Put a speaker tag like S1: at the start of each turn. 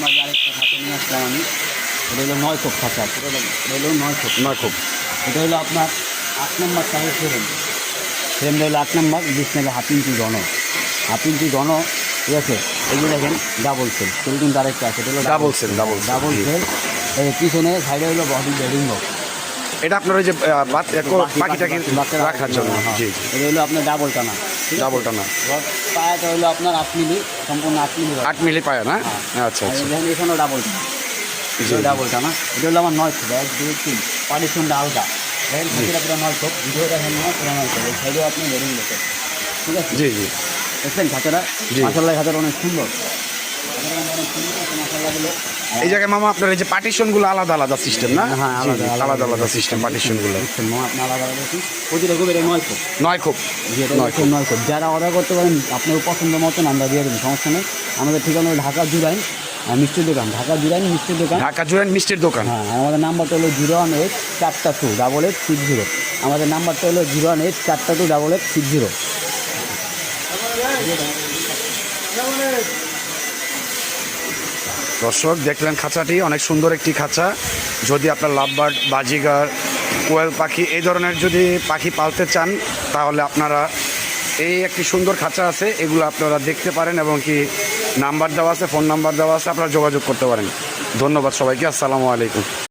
S1: মাঝে আরেকটা খাঁচা নিয়ে আসলাম আমি। এটা হলো 9 খোপ খাঁচা, এটা হলো 9 খোপ।
S2: 9 খোপ।
S1: এটা হলো আপনার 8 নম্বর সাইজের ফ্রেম। ফ্রেমটা হলো 8 নম্বর, 20 থেকে 1/2 ইঞ্চি ঘন, 1/2 ইঞ্চি ঘন, ঠিক আছে। এই যে দেখেন ডাবল সেল, সেল কিন্তু আরেকটা আছে, এটা হলো
S2: ডাবল সেল।
S1: সেল। এই পিছনে সাইডে হলো বডি বেডিং বক্স।
S2: এটা আপনার ওই যে পাখিটাকে রাখার জন্য। জি জি,
S1: এটা হলো আপনার ডাবল টানা,
S2: ডাবল টানা।
S1: পায়াটা হলো আপনার 8 মিলি, সম্পূর্ণ 8 মিলি।
S2: 8 মিলি পায়া না? আচ্ছা আচ্ছা।
S1: দেখেন এখানেও ডাবল টানা, ডাবল টানা। এটা হলো আমার 9 খোপ, 1 2 3, পার্টিশনটা আলাদা। দেখেন খাঁচিটা পুরো 9 খোপ, ভিডিও দেখেন না পুরো 9 খোপ। এই সাইডেও আপনি বেডিং দেখেন, ঠিক আছে।
S2: জি জি,
S1: দেখছেন খাঁচাটা? মাশাআল্লাহ, খাঁচাটা অনেক সুন্দর।
S2: এই জায়গায় মামা আপনার এই যে পার্টিশনগুলো আলাদা আলাদা সিস্টেম না?
S1: হ্যাঁ,
S2: আলাদা আলাদা সিস্টেম পার্টিশনগুলো।
S1: আপনি আলাদা আলাদা প্রতিটা খুব, এটা 9 খোপ।
S2: 9 খোপ।
S1: 9 খোপ। যারা অর্ডার করতে পারেন আপনার পছন্দ মতন আমরা দিয়ে দেবেন, সমস্যা নেই। আমাদের ঠিকানা হলো ঢাকা জুরাইন মিষ্টির দোকান, ঢাকা জুরাইন মিষ্টির দোকান,
S2: ঢাকা জুরাইন মিষ্টির দোকান।
S1: হ্যাঁ, আমাদের নাম্বারটা হলো 018428860। আমাদের নাম্বারটা হলো 018428860।
S2: দর্শক দেখলেন খাঁচাটি, অনেক সুন্দর একটি খাঁচা। যদি আপনার লাভবার্ড, বাজিগার, কোয়েল পাখি এই ধরনের যদি পাখি পালতে চান, তাহলে আপনারা এই একটি সুন্দর খাঁচা আছে, এগুলো আপনারা দেখতে পারেন এবং কি নাম্বার দেওয়া আছে, ফোন নাম্বার দেওয়া আছে, আপনারা যোগাযোগ করতে পারেন। ধন্যবাদ সবাইকে, আসসালামু আলাইকুম।